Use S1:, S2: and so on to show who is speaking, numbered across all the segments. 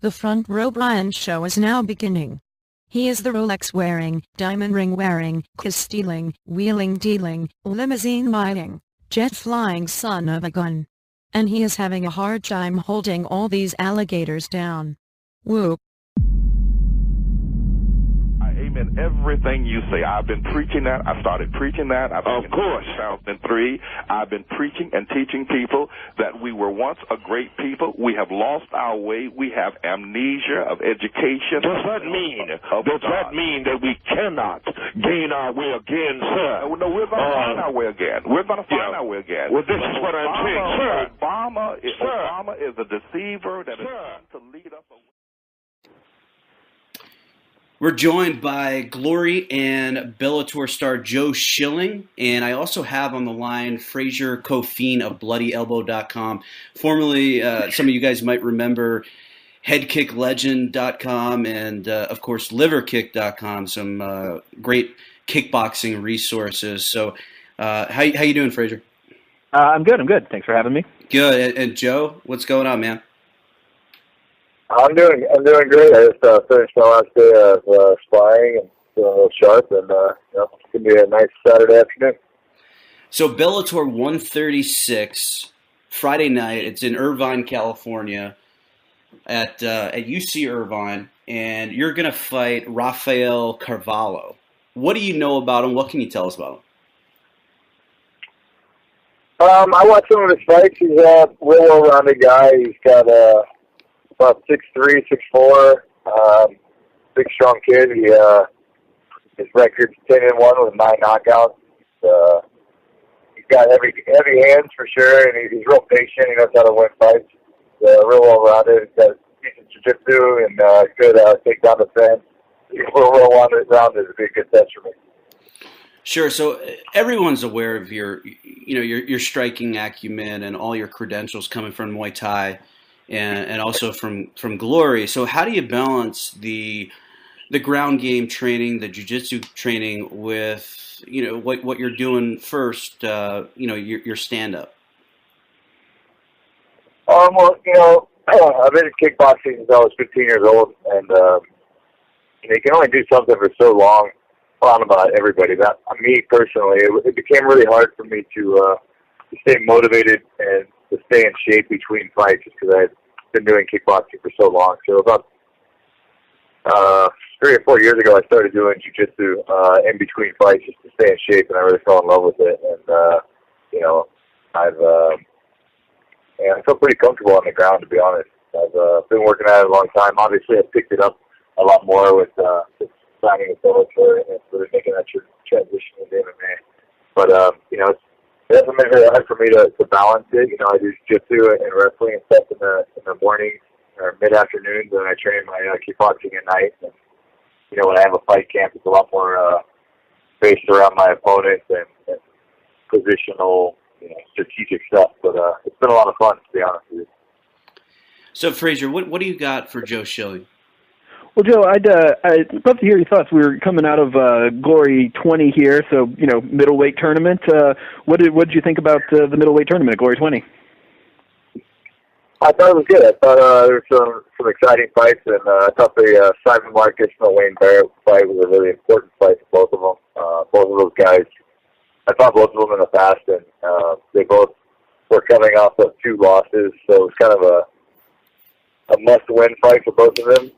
S1: The Front Row Brian Show is now beginning. He is the Rolex-wearing, diamond ring-wearing, kiss-stealing, wheeling-dealing, limousine-riding, jet-flying son of a gun. And he is having a hard time holding all these alligators down. Whoop.
S2: Amen. Everything you say. I've been preaching that. I started preaching that. Of course. In 2003, I've been preaching and teaching people that we were once a great people. We have lost our way. We have amnesia of education.
S3: Does that mean? Does that mean that we cannot gain our way again, sir?
S2: No, we're going to find our way again. We're going to find our way again.
S3: Well, this is what I'm saying, sir.
S2: Obama is a deceiver that is trying to lead us away.
S4: We're joined by Glory and Bellator star Joe Schilling, and I also have on the line Fraser Kofine of BloodyElbow.com. Formerly, some of you guys might remember HeadKickLegend.com and, of course, LiverKick.com, some great kickboxing resources. So how you doing, Fraser?
S5: I'm good. Thanks for having me.
S4: Good. And Joe, what's going on, man?
S6: I'm doing great. I just finished my last day of sparring and feeling a little sharp, and it's gonna be a nice Saturday afternoon.
S4: So Bellator 136, Friday night. It's in Irvine, California, at UC Irvine, and you're gonna fight Rafael Carvalho. What do you know about him? What can you tell us about him?
S6: I watched some of his fights. He's a real well-rounded guy. He's got about 6'3", 6'4", big strong kid. His record's 10-1 with 9 knockouts. He's got heavy hands for sure, and he's real patient. He knows how to win fights. Real well-rounded. He's got decent jiu-jitsu and good takedown defense. He's real well-rounded. It'd be a good test for me.
S4: Sure. So everyone's aware of your striking acumen and all your credentials coming from Muay Thai. And also from Glory. So how do you balance the ground game training, the jiu-jitsu training with what you're doing first? Your stand-up.
S6: Well, I've been in kickboxing since I was 15 years old, and you can only do something for so long. Well, I don't know about everybody, but me personally, it became really hard for me to stay motivated and to stay in shape between fights, just because I had been doing kickboxing for so long. So about 3 or 4 years ago, I started doing jiu-jitsu in between fights just to stay in shape, and I really fell in love with it. And I feel pretty comfortable on the ground, to be honest. I've been working at it a long time. Obviously, I picked it up a lot more with signing with Bellator and sort of making that transition into MMA. But it's definitely been really hard for me to balance it. I do jiu-jitsu and wrestling and stuff in the morning or mid-afternoons, and I train my kickboxing at night. And, when I have a fight camp, it's a lot more based around my opponents and positional, strategic stuff. But it's been a lot of fun, to be honest with you.
S4: So, Fraser, what do you got for Joe Schilling?
S5: Well, Joe, I'd love to hear your thoughts. We're coming out of Glory 20 here, so middleweight tournament. What did you think about the middleweight tournament at Glory 20?
S6: I thought it was good. I thought there were some exciting fights, and I thought the Simon Marcus and Wayne Barrett fight was a really important fight for both of them. Both of those guys, I fought both of them in the past, and they both were coming off of 2 losses, so it was kind of a must-win fight for both of them.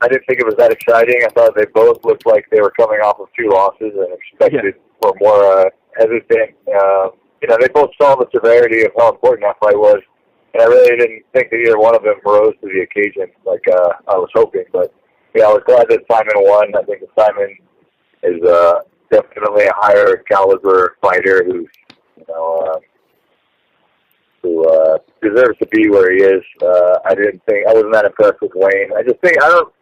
S6: I didn't think it was that exciting. I thought they both looked like they were coming off of 2 losses and expected were more hesitant. They both saw the severity of how important that fight was, and I really didn't think that either one of them rose to the occasion like I was hoping. But I was glad that Simon won. I think that Simon is definitely a higher caliber fighter who deserves to be where he is. I wasn't that impressed with Wayne. I just think I don't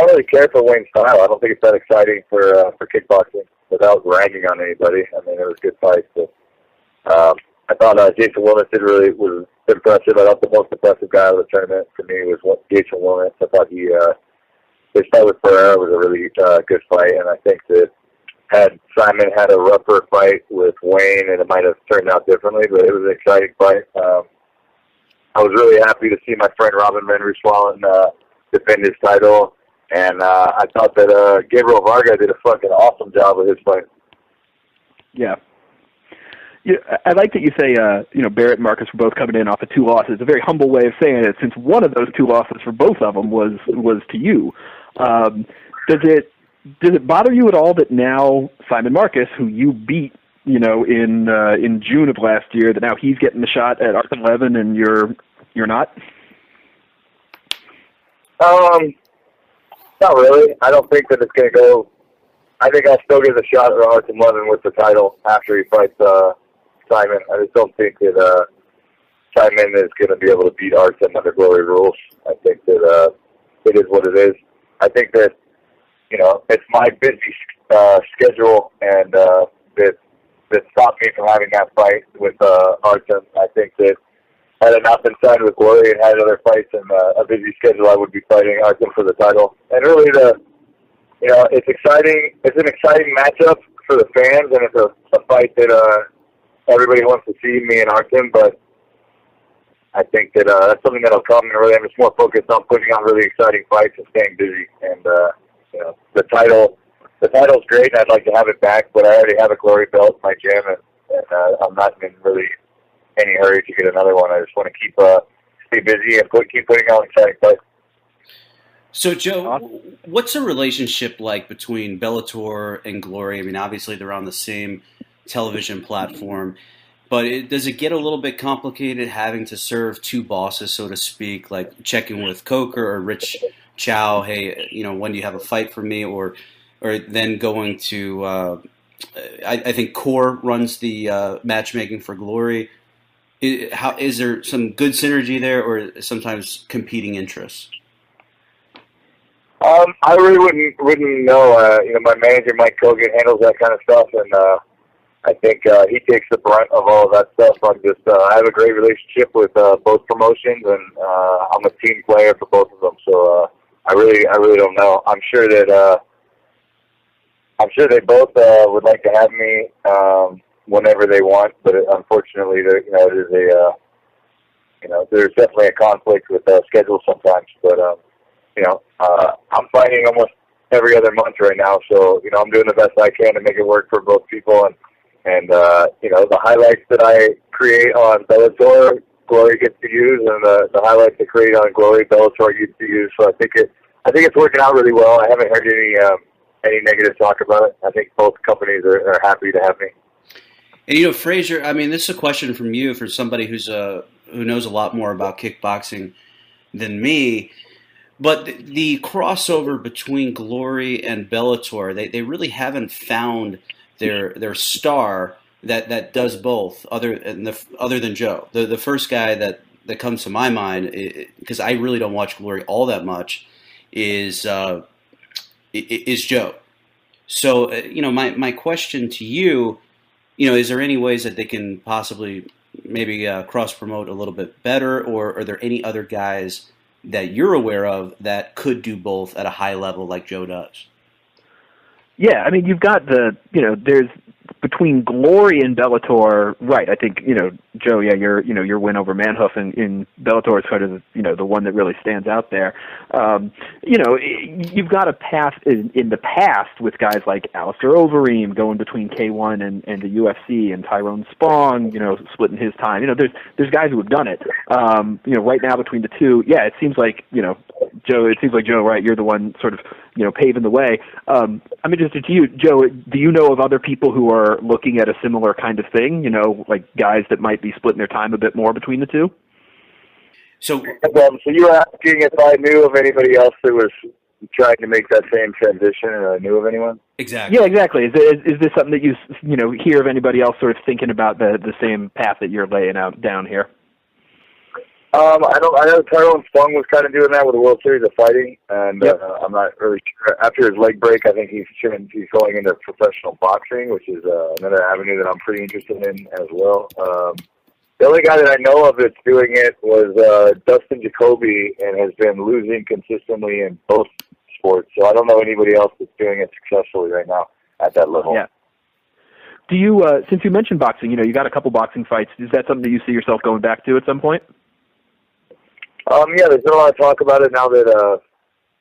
S6: really care for Wayne's style. I don't think it's that exciting for kickboxing without ragging on anybody. I mean, it was a good fight. But I thought Jason Willis was impressive. I thought the most impressive guy of the tournament for me was Jason Willis. I thought his fight with Pereira was a really good fight, and I think that had Simon had a rougher fight with Wayne, and it might have turned out differently, but it was an exciting fight. I was really happy to see my friend Robin Van Rooswalen defend his title, and I thought that Gabriel Varga did a fucking awesome job with his fight.
S5: Yeah. Yeah, I like that you say, Barrett and Marcus were both coming in off of 2 losses. It's a very humble way of saying it, since one of those 2 losses for both of them was to you. Does it bother you at all that now Simon Marcus, who you beat, in June of last year, that now he's getting the shot at Artem Levin and you're not?
S6: Not really. I don't think that it's going to go. I think I'll still get the shot at Artem Levin with the title after he fights Simon. I just don't think that Simon is going to be able to beat Artem under Glory rules. I think that it is what it is. I think that, it's my busy schedule and that stopped me from having that fight with Artem. I think that had I not been signed with Glory and had other fights and a busy schedule, I would be fighting Artem for the title. And really, it's exciting. It's an exciting matchup for the fans, and it's a fight that everybody wants to see, me and Artem. But I think that that's something that'll come, and really I'm just more focused on putting on really exciting fights and staying busy. And the title's great, and I'd like to have it back, but I already have a Glory belt in my gym, and I'm not in really any hurry to get another one. I just want to stay busy and keep putting out exciting fights.
S4: So, Joe, what's the relationship like between Bellator and Glory? I mean, obviously they're on the same television platform, but does it get a little bit complicated having to serve 2 bosses, so to speak, like checking with Coker or Rich Chow, hey, when do you have a fight for me, or then going to, I think Core runs the matchmaking for Glory. Is there some good synergy there, or sometimes competing interests?
S6: I really wouldn't know. My manager Mike Kogan handles that kind of stuff, and I think he takes the brunt of all of that stuff. I have a great relationship with both promotions, and I'm a team player for both of them. So I really don't know. I'm sure they both would like to have me whenever they want, but unfortunately, there's definitely a conflict with schedules sometimes. But I'm fighting almost every other month right now, so I'm doing the best I can to make it work for both people. And the highlights that I create on Bellator, Glory gets to use, and the highlights I create on Glory, Bellator gets to use. So I think it's working out really well. I haven't heard any negative talk about it. I think both companies are happy to have me.
S4: And Frazier, I mean, this is a question from you for somebody who knows a lot more about kickboxing than me. But the crossover between Glory and Bellator, they really haven't found their star that does both, other than Joe. The first guy that comes to my mind, because I really don't watch Glory all that much, is Joe. So my question to you, is there any ways that they can possibly maybe cross promote a little bit better, or are there any other guys that you're aware of that could do both at a high level like Joe does?
S5: Yeah, I mean, you've got there's between Glory and Bellator, right? I think Joe, yeah, your win over Manhoof in Bellator is sort of the one that really stands out there. You've got a path in the past with guys like Alistair Overeem going between K1 and the UFC, and Tyrone Spong, splitting his time. There's guys who have done it. Right now between the two, yeah, it seems like Joe. It seems like Joe, right? You're the one sort of paving the way. I'm interested to you, Joe. Do you know of other people who are looking at a similar kind of thing? Like guys that might be splitting their time a bit more between the two?
S4: So
S6: you were asking if I knew of anybody else that was trying to make that same transition, and I knew of anyone?
S4: Exactly.
S5: Yeah, exactly. Is this something that you hear of anybody else sort of thinking about the same path that you're laying out down here?
S6: I know Tyrone Spong was kind of doing that with the World Series of Fighting, and yep. I'm not really sure. After his leg break, I think he's going into professional boxing, which is another avenue that I'm pretty interested in as well. The only guy that I know of that's doing it was Dustin Jacoby, and has been losing consistently in both sports. So I don't know anybody else that's doing it successfully right now at that level.
S5: Yeah. Do you, since you mentioned boxing, you got a couple boxing fights. Is that something that you see yourself going back to at some point?
S6: Yeah, there's been a lot of talk about it now that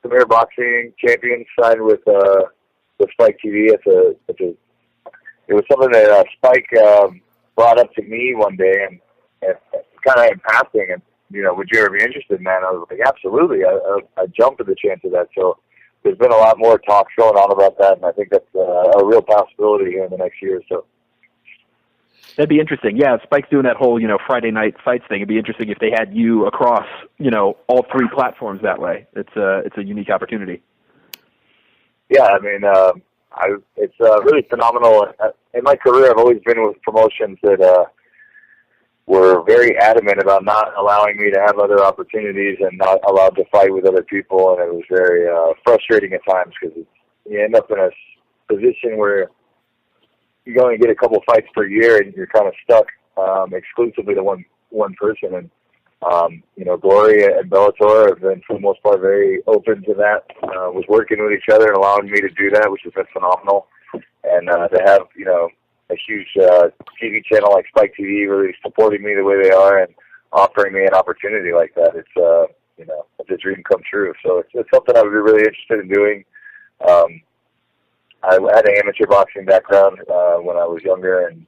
S6: Premier Boxing Champions signed with Spike TV. It was something that Spike brought up to me one day, and kind of in passing, and would you ever be interested, man? I was like, absolutely. I jumped at the chance of that. So there's been a lot more talk going on about that, and I think that's a real possibility here in the next year or so.
S5: That'd be interesting. Yeah, Spike's doing that whole, Friday night fights thing. It'd be interesting if they had you across, all three platforms that way. It's a unique opportunity.
S6: Yeah, I mean, it's really phenomenal. In my career, I've always been with promotions that were very adamant about not allowing me to have other opportunities and not allowed to fight with other people, and it was very frustrating at times because you end up in a position where you only get a couple fights per year, and you're kind of stuck exclusively to one person. And Glory and Bellator have been, for the most part, very open to that. Was working with each other and allowing me to do that, which has been phenomenal. And to have a huge TV channel like Spike TV really supporting me the way they are and offering me an opportunity like that, it's a dream come true. So it's something I would be really interested in doing. I had an amateur boxing background when I was younger, and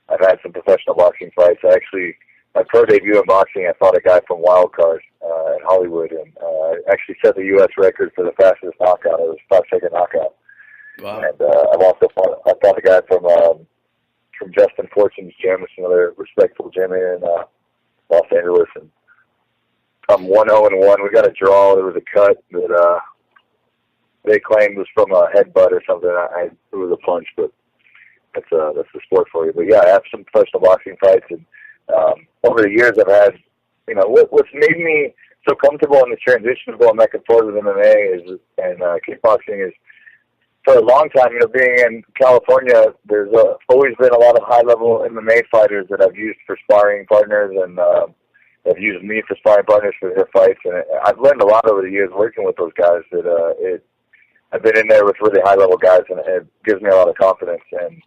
S6: I've had some professional boxing fights. My pro debut in boxing, I fought a guy from Wild Card in Hollywood, and actually set the U.S. record for the fastest knockout. It was a 5-second knockout.
S4: Wow.
S6: And I fought a guy from Justin Fortune's gym, which is another respectable gym here in Los Angeles. And I'm 1-0-1. We got a draw. There was a cut that they claimed was from a headbutt or something. It was a punch, but that's the sport for you. But yeah, I have some professional boxing fights, and over the years I've had, what's made me so comfortable in the transition of going back and forth with MMA and kickboxing is, for a long time, being in California, there's always been a lot of high-level MMA fighters that I've used for sparring partners, and have used me for sparring partners for their fights. And I've learned a lot over the years working with those guys that I've been in there with really high-level guys, and it gives me a lot of confidence. And,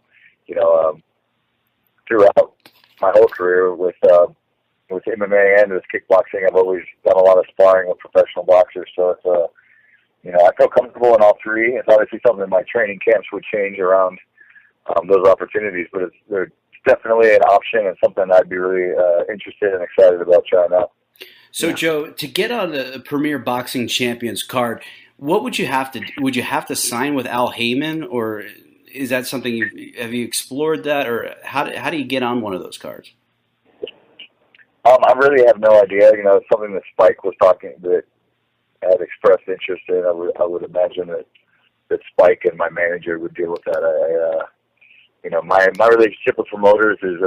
S6: throughout my whole career with MMA and with kickboxing, I've always done a lot of sparring with professional boxers. So it's I feel comfortable in all three. It's obviously something my training camps would change around those opportunities, but it's definitely an option and something I'd be really interested and excited about trying out.
S4: So, Joe, to get on the Premier Boxing Champions card, what would you have to? Would you have to sign with Al Heyman, or is that something have you explored that, or how do you get on one of those cards?
S6: I really have no idea. It's something that Spike was talking that had expressed interest in. I would imagine that Spike and my manager would deal with that. My relationship with promoters is,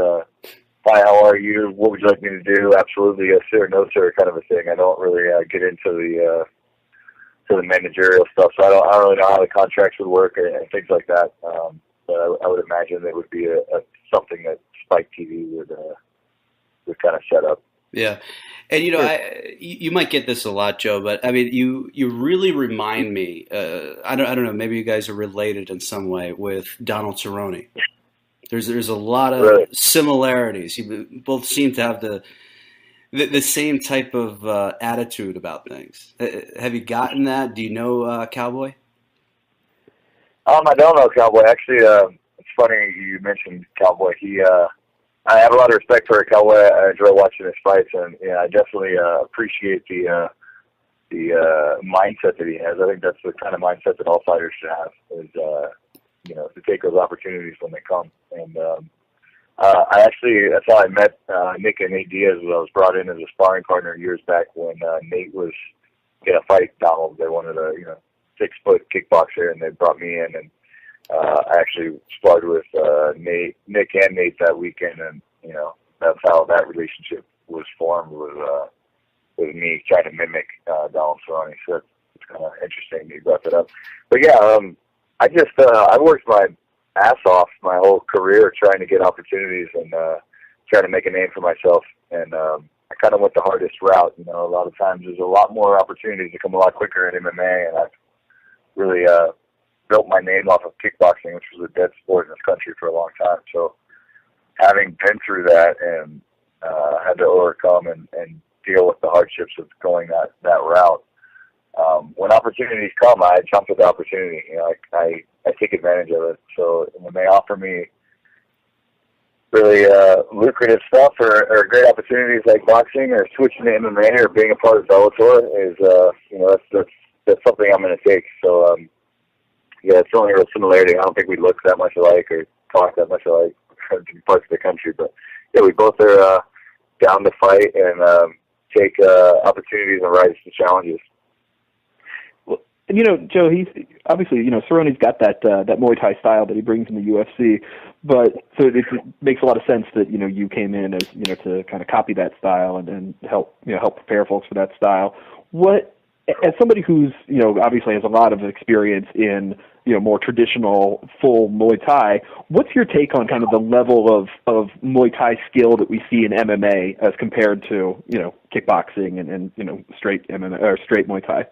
S6: hi, how are you? What would you like me to do? Absolutely, yes sir, no sir, kind of a thing. I don't really get into the managerial stuff, so I don't really know how the contracts would work and things like that. But I would imagine it would be something that Spike TV would kind of set up.
S4: Yeah, and you might get this a lot, Joe, but I mean, you really remind me. I don't know. Maybe you guys are related in some way with Donald Cerrone. There's a lot of similarities. You both seem to have the same type of attitude about things. Have you gotten that? Do you know Cowboy?
S6: I don't know Cowboy. Actually, it's funny you mentioned Cowboy. I have a lot of respect for Cowboy. I enjoy watching his fights, and I definitely appreciate the mindset that he has. I think that's the kind of mindset that all fighters should have, is to take those opportunities when they come. And that's how I met Nick and Nate Diaz. I was brought in as a sparring partner years back when Nate was going to fight Donald. They wanted a 6-foot kickboxer, and they brought me in, and I actually sparred with Nick and Nate that weekend, and that's how that relationship was formed, with me trying to mimic Donald Cerrone. So it's kind of interesting that you brought that up. But yeah, I worked my ass off my whole career trying to get opportunities and trying to make a name for myself, and I kind of went the hardest route. A lot of times there's a lot more opportunities that come a lot quicker in MMA, and I've really built my name off of kickboxing, which was a dead sport in this country for a long time. So having been through that and had to overcome and deal with the hardships of going that route. When opportunities come, I jump at the opportunity. You know, I take advantage of it. So when they offer me really lucrative stuff or great opportunities like boxing or switching to MMA or being a part of Bellator, is you know, that's something I'm going to take. So yeah, it's only a real similarity. I don't think we look that much alike or talk that much alike in parts of the country, but yeah, we both are down to fight and take opportunities and rise to challenges.
S5: And, you know, Joe, he's obviously, you know, Cerrone's got that Muay Thai style that he brings in the UFC, but so it makes a lot of sense that, you know, you came in as, you know, to kind of copy that style and help prepare folks for that style. What, as somebody who's, you know, obviously has a lot of experience in, you know, more traditional full Muay Thai, what's your take on kind of the level of Muay Thai skill that we see in MMA as compared to, you know, kickboxing and you know, straight MMA or straight Muay Thai?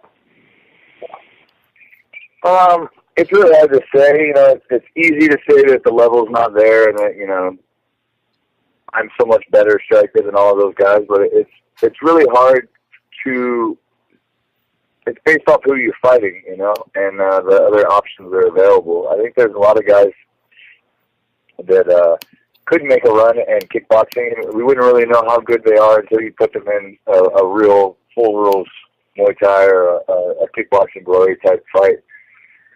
S6: It's really hard to say. You know, it's easy to say that the level's not there and that, you know, I'm so much better striker than all of those guys, but it's really hard to. It's based off who you're fighting, you know, and the other options that are available. I think there's a lot of guys that could make a run in kickboxing. We wouldn't really know how good they are until you put them in a real full rules Muay Thai or a kickboxing glory type fight.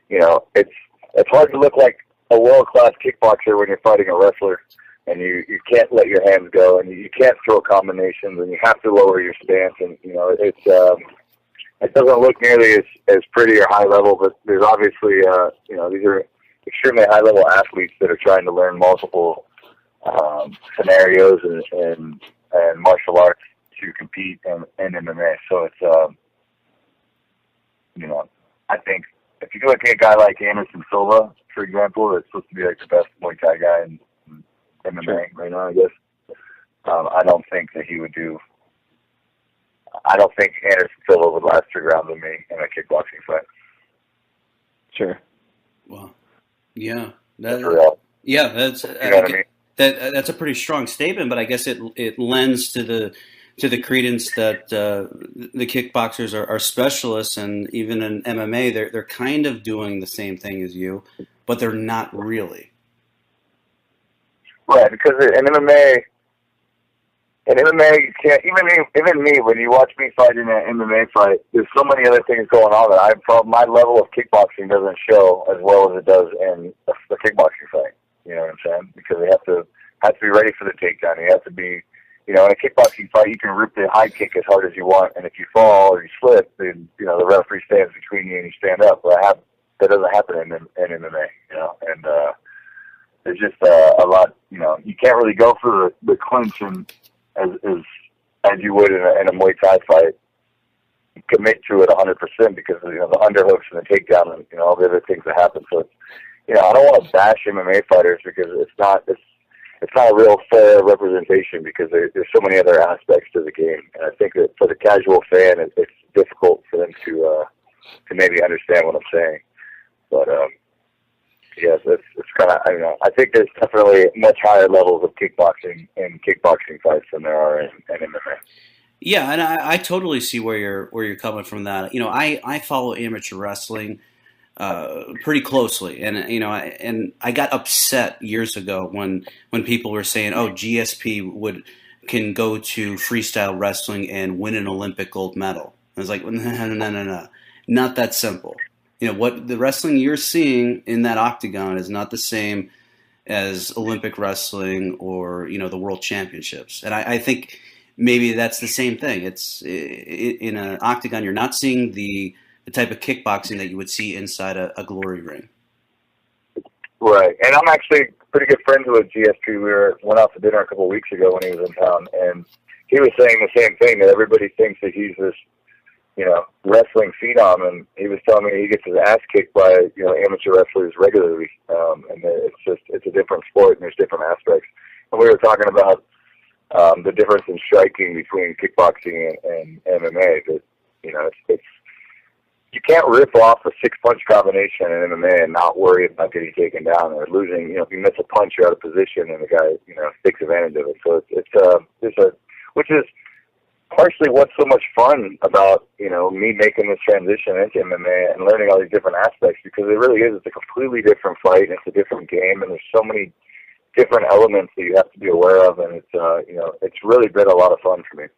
S6: You know, it's hard to look like a world-class kickboxer when you're fighting a wrestler, and you can't let your hands go, and you can't throw combinations, and you have to lower your stance, and, you know, it doesn't look nearly as pretty or high level, but there's obviously, you know, these are extremely high-level athletes that are trying to learn multiple scenarios and martial arts to compete in MMA. So it's, you know, I think if you look at a guy like Anderson Silva, for example, that's supposed to be like the best Muay Thai guy in MMA right now, I guess. I don't think that he would do. I don't think Anderson Silva would last 3 rounds with me in a kickboxing fight.
S5: Sure.
S4: Well, yeah,
S6: that's real.
S4: Yeah, that's.
S6: You know what I mean?
S4: That's a pretty strong statement, but I guess it lends to the credence that the kickboxers are specialists, and even in MMA, they're kind of doing the same thing as you, but they're not really.
S6: Right, because in MMA, you can't, even me, when you watch me fight in an MMA fight, there's so many other things going on that my level of kickboxing doesn't show as well as it does in the kickboxing fight. You know what I'm saying? Because you have to be ready for the takedown. You have to be, you know, in a kickboxing fight, you can rip the high kick as hard as you want, and if you fall or you slip, then, you know, the referee stands between you and you stand up. Well, that doesn't happen in MMA, you know, and there's just a lot, you know, you can't really go for the clinch and as you would in a Muay Thai fight, commit to it 100% because of, you know, the underhooks and the takedown and, you know, all the other things that happen. So it's, you know, I don't want to bash MMA fighters because it's not a real fair representation because there's so many other aspects to the game, and I think that for the casual fan, it's difficult for them to maybe understand what I'm saying. But yes, it's kind of, I don't know. I think there's definitely much higher levels of kickboxing in kickboxing fights than there are in MMA.
S4: Yeah, and I totally see where you're coming from. That, you know, I follow amateur wrestling pretty closely, and you know, I got upset years ago when people were saying, "Oh, GSP can go to freestyle wrestling and win an Olympic gold medal." I was like, no, not that simple. You know, what the wrestling you're seeing in that octagon is not the same as Olympic wrestling or, you know, the World Championships, and I think maybe that's the same thing. It's in an octagon, you're not seeing the type of kickboxing that you would see inside a glory ring.
S6: Right. And I'm actually pretty good friends with GSP. We went out to dinner a couple of weeks ago when he was in town, and he was saying the same thing, that everybody thinks that he's this, you know, wrestling phenom, and he was telling me he gets his ass kicked by, you know, amateur wrestlers regularly. And it's a different sport, and there's different aspects. And we were talking about the difference in striking between kickboxing and MMA. That, you know, it's you can't rip off a 6-punch combination in MMA and not worry about getting taken down or losing. You know, if you miss a punch, you're out of position, and the guy, you know, takes advantage of it. So which is, partially what's so much fun about, me making this transition into MMA and learning all these different aspects, because it really is. It's a completely different fight. It's a different game, and there's so many different elements that you have to be aware of, and it's really been a lot of fun for me.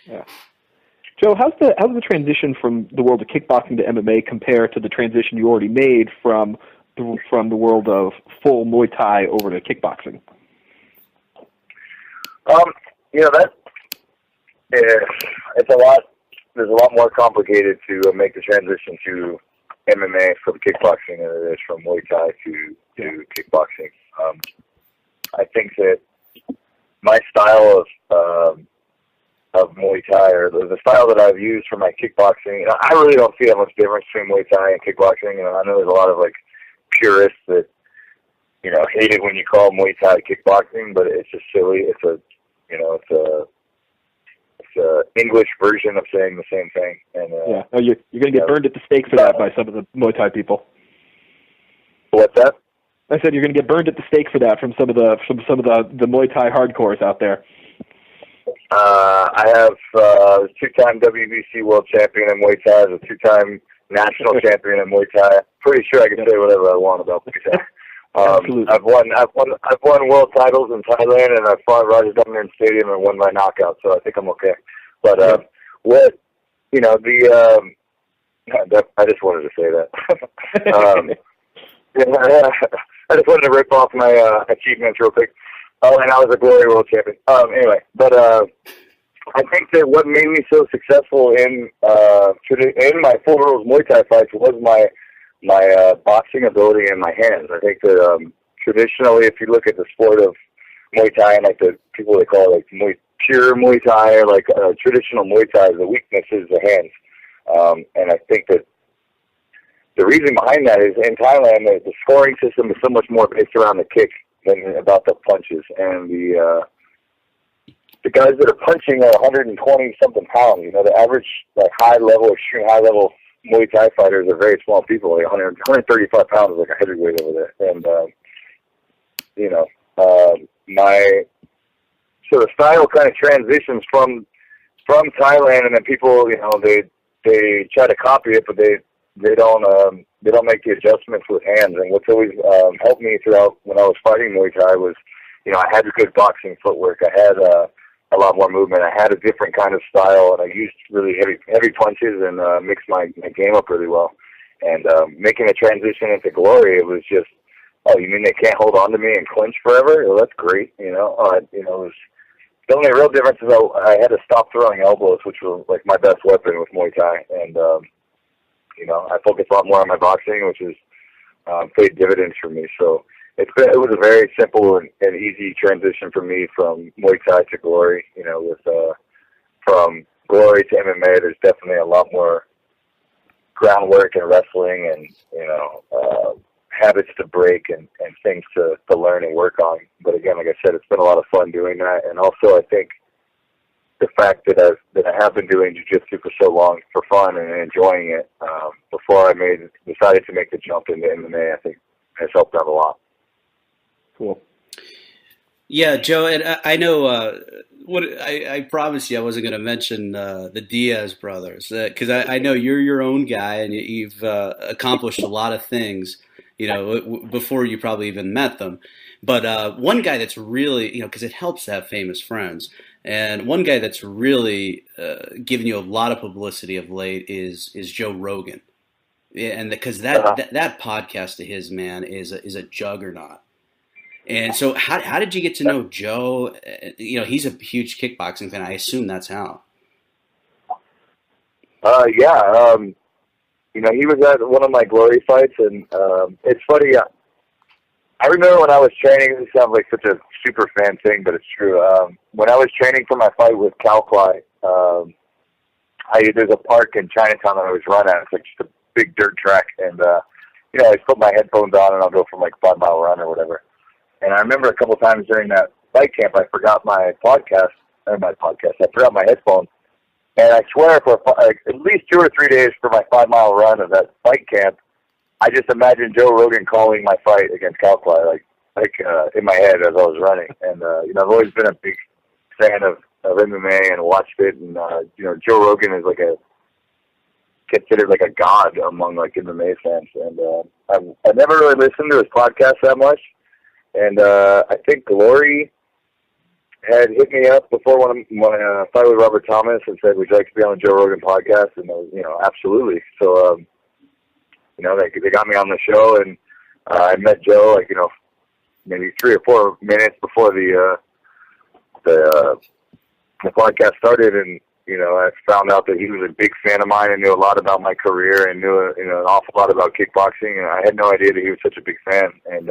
S5: Yeah. Joe, how's the transition from the world of kickboxing to MMA compare to the transition you already made from the world of full Muay Thai over to kickboxing?
S6: It's a lot. There's a lot more complicated to make the transition to MMA from kickboxing than it is from Muay Thai to kickboxing. I think that my style of Muay Thai, or the style that I've used for my kickboxing, I really don't see that much difference between Muay Thai and kickboxing. I know there's a lot of purists that hate it when you call Muay Thai kickboxing, but it's just silly. It's a English version of saying the same thing. And
S5: you're going to get burned at the stake for that by some of the Muay Thai people.
S6: What's that?
S5: I said you're going to get burned at the stake for that from some of the Muay Thai hardcores out there.
S6: I have two-time WBC world champion in Muay Thai, a two-time national champion in Muay Thai. Pretty sure I can say whatever I want about Muay Thai. I've won world titles in Thailand, and I've fought Roger Dunman Stadium and won by knockout, so I think I'm okay. But I just wanted to say that. I just wanted to rip off my achievements real quick. Oh, and I was a Glory World Champion. Anyway, but I think that what made me so successful in my full rules Muay Thai fights was my boxing ability and my hands. I think that traditionally, if you look at the sport of Muay Thai and the people they call it pure Muay Thai or traditional Muay Thai, the weakness is the hands. And I think that the reason behind that is in Thailand, the scoring system is so much more based around the kick than about the punches. And the guys that are punching are 120 something pounds. The average extreme high level Muay Thai fighters are very small people, 135 pounds is like a heavyweight over there. And so the style kind of transitions from Thailand, and then people, they try to copy it, but they don't make the adjustments with hands. And what's always helped me throughout when I was fighting Muay Thai was, I had good boxing footwork. I had a lot more movement. I had a different kind of style, and I used really heavy punches and mixed my game up really well. And making a transition into Glory, it was just, oh, you mean they can't hold on to me and clinch forever? Well, that's great. It was the only real difference is I had to stop throwing elbows, which was my best weapon with Muay Thai, and I focused a lot more on my boxing, which has paid dividends for me. So it was a very simple and easy transition for me from Muay Thai to Glory. From Glory to MMA, there's definitely a lot more groundwork and wrestling and habits to break and things to learn and work on. But again, like I said, it's been a lot of fun doing that. And also, I think the fact that I have been doing jiu-jitsu for so long for fun and enjoying it before I decided to make the jump into MMA, I think has helped out a lot.
S5: Cool.
S4: Yeah, Joe, and I know I promised you I wasn't going to mention the Diaz brothers, because I know you're your own guy and you've accomplished a lot of things, before you probably even met them. But one guy that's really, because it helps to have famous friends, and one guy that's really given you a lot of publicity of late is Joe Rogan, and because that podcast of his, man, is a juggernaut. And so, how did you get to know Joe? He's a huge kickboxing fan. I assume that's how.
S6: He was at one of my Glory fights, and it's funny. I remember when I was training. This sounds like such a super fan thing, but it's true. When I was training for my fight with Cal Clay, there's a park in Chinatown that I always run at. It's like just a big dirt track, and I put my headphones on and I'll go for 5-mile run or whatever. And I remember a couple of times during that fight camp, I forgot my podcast. I forgot my headphones. And I swear for at least 2 or 3 days for my 5-mile run of that fight camp, I just imagined Joe Rogan calling my fight against Cal Clay, in my head as I was running. And, I've always been a big fan of MMA and watched it. And Joe Rogan is considered like a god among like MMA fans. And I never really listened to his podcast that much. And I think Glory had hit me up before when I fight with Robert Thomas and said, "Would you like to be on the Joe Rogan podcast?" And I was, absolutely. So they got me on the show, and I met Joe maybe 3 or 4 minutes before the podcast started, and I found out that he was a big fan of mine and knew a lot about my career and knew an awful lot about kickboxing, and I had no idea that he was such a big fan. And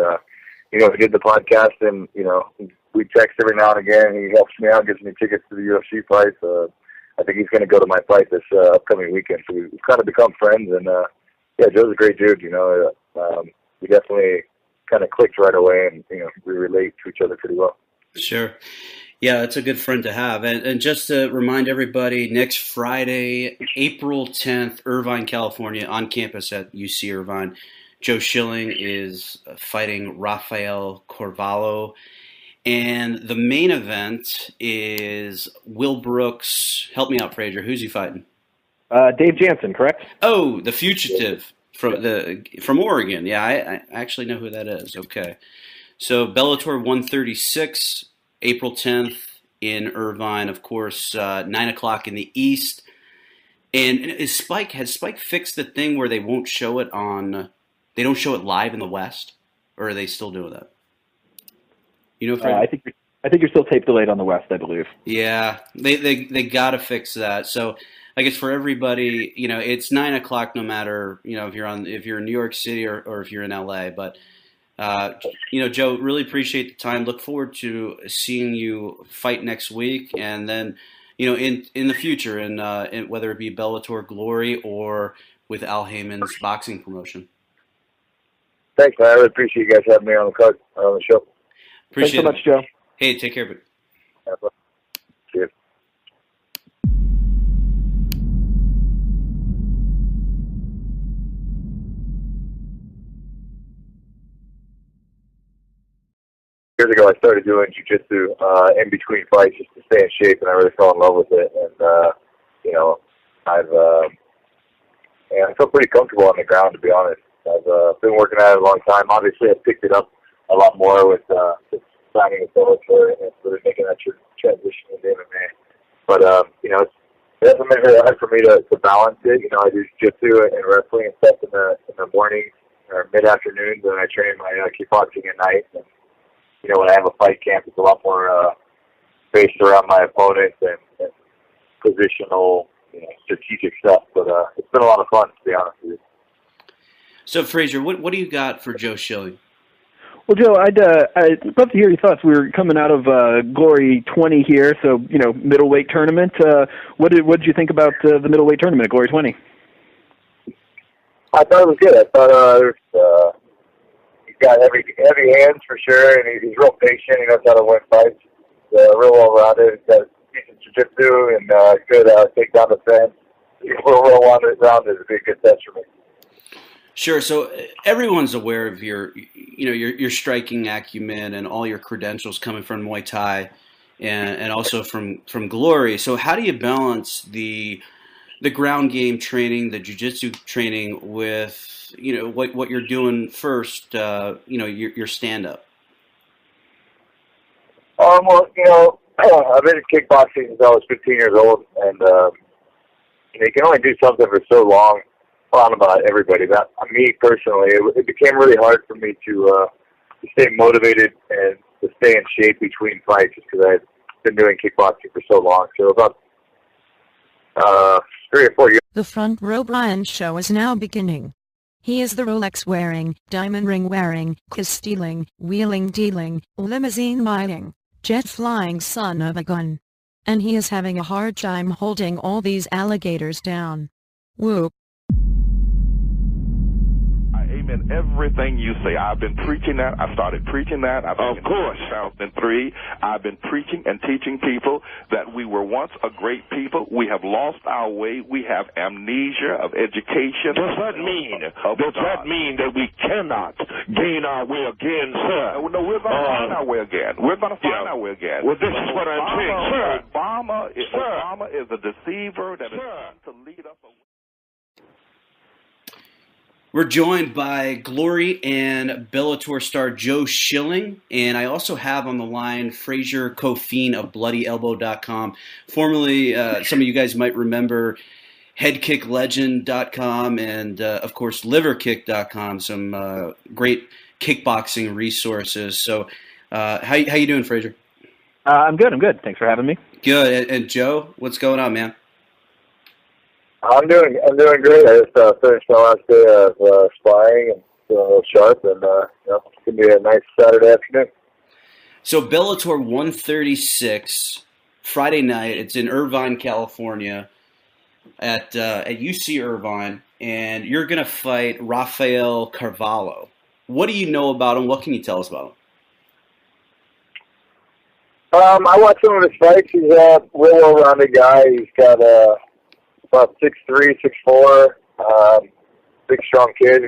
S6: he did the podcast, and we text every now and again. He helps me out, gives me tickets to the UFC fights. I think he's going to go to my fight this upcoming weekend, so we've kind of become friends. And Joe's a great dude. We definitely kind of clicked right away, and we relate to each other pretty well.
S4: Sure. Yeah, it's a good friend to have. And just to remind everybody, next Friday, April 10th, Irvine, California, on campus at UC Irvine, Joe Schilling is fighting Rafael Corvallo. And the main event is Will Brooks. Help me out, Frazier. Who's he fighting?
S5: Dave Jansen, correct?
S4: Oh, the fugitive from Oregon. Yeah, I actually know who that is. Okay. So Bellator 136, April 10th in Irvine, of course, 9 o'clock in the East. And has Spike fixed the thing where they won't show it they don't show it live in the West? Or are they still doing that?
S5: I think you're still tape delayed on the West, I believe.
S4: Yeah, they got to fix that. So I guess for everybody, it's 9 o'clock no matter if you're in New York City or if you're in LA. But Joe, really appreciate the time. Look forward to seeing you fight next week, and then in the future, in whether it be Bellator, Glory, or with Al Heyman's boxing promotion.
S6: Thanks, man. I really appreciate you guys having me on the show.
S4: Appreciate
S5: Thanks so much, Joe.
S4: Hey, take care of it.
S6: See you. Years ago, I started doing jiu-jitsu in between fights just to stay in shape, and I really fell in love with it. And I feel pretty comfortable on the ground, to be honest. I've been working at it a long time. Obviously, I've picked it up a lot more with signing with Bellator and really making that transition into MMA. But it hasn't been very hard for me to balance it. I do jiu-jitsu and wrestling and stuff in the mornings or mid-afternoons, and I train my kickboxing at night. And when I have a fight camp, it's a lot more based around my opponents and positional, strategic stuff. But it's been a lot of fun, to be honest with you.
S4: So, Frazier, what do you got for Joe Schilling?
S5: Well, Joe, I'd love to hear your thoughts. We're coming out of Glory 20 here, so middleweight tournament. What did you think about the middleweight tournament at Glory 20?
S6: I thought it was good. I thought he's got heavy hands for sure, and he's real patient. He knows how to win fights. Real well-rounded. He's got decent jiu-jitsu and good takedown defense. He's real well-rounded. It'd be a good test for me.
S4: Sure. So everyone's aware of your striking acumen and all your credentials coming from Muay Thai and also from Glory. So how do you balance the ground game training, the jiu-jitsu training with, what you're doing first, your stand-up? I've been in kickboxing since I was 15 years old, and you can only do something for so long. Well, I don't know about everybody, but me personally, it became really hard for me to stay motivated and to stay in shape between fights just because I've been doing kickboxing for so long. So about 3 or 4 years.
S1: The Front Row Brian show is now beginning. He is the Rolex wearing, diamond ring wearing, kiss stealing, wheeling dealing, limousine riding, jet flying son of a gun. And he is having a hard time holding all these alligators down. Whoop.
S2: in everything you say. I've been preaching that. I started preaching that. Of course. In 2003, I've been preaching and teaching people that we were once a great people. We have lost our way. We have amnesia of education.
S3: Does that mean that we cannot gain our way again, sir?
S2: No, we're going to find our way again. We're going to find our way again.
S3: Well, this is what I'm saying, sir.
S2: Obama is a deceiver that is trying to lead us away.
S4: We're joined by Glory and Bellator star Joe Schilling, and I also have on the line Fraser Kofine of BloodyElbow.com. Formerly, some of you guys might remember HeadKickLegend.com and, of course, LiverKick.com, some great kickboxing resources. So how you doing, Fraser?
S5: I'm good. Thanks for having me.
S4: Good. And Joe, what's going on, man?
S6: I'm doing great. I just finished my last day of sparring and feeling a little sharp, and it's gonna be a nice Saturday afternoon.
S4: So Bellator 136, Friday night. It's in Irvine, California, at UC Irvine, and you're gonna fight Rafael Carvalho. What do you know about him? What can you tell us about him?
S6: I watched some of his fights. He's a real well-rounded guy. He's got about 6'3", 6'4", big, strong kid.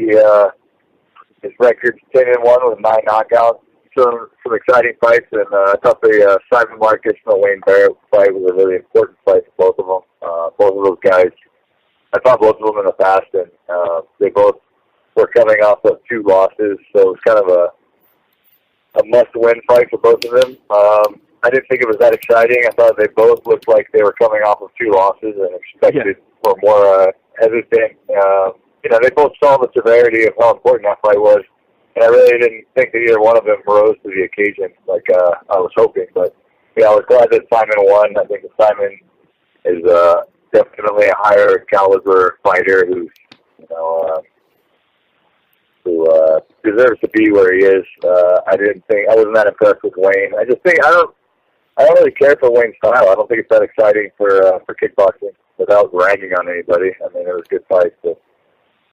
S6: His record's 10-1 with 9 knockouts. Some exciting fights, and I thought the Simon Marcus and Wayne Barrett fight was a really important fight for both of them. Both of those guys, I fought both of them in the past, and they both were coming off of 2 losses, so it was kind of a must-win fight for both of them. I didn't think it was that exciting. I thought they both looked like they were coming off of 2 losses and expected for more hesitant. They both saw the severity of how important that fight was, and I really didn't think that either one of them rose to the occasion like I was hoping. But I was glad that Simon won. I think that Simon is definitely a higher caliber fighter who deserves to be where he is. I wasn't that impressed with Wayne. I just think I don't really care for Wayne's style. I don't think it's that exciting for kickboxing without ragging on anybody. I mean, it was good fights, but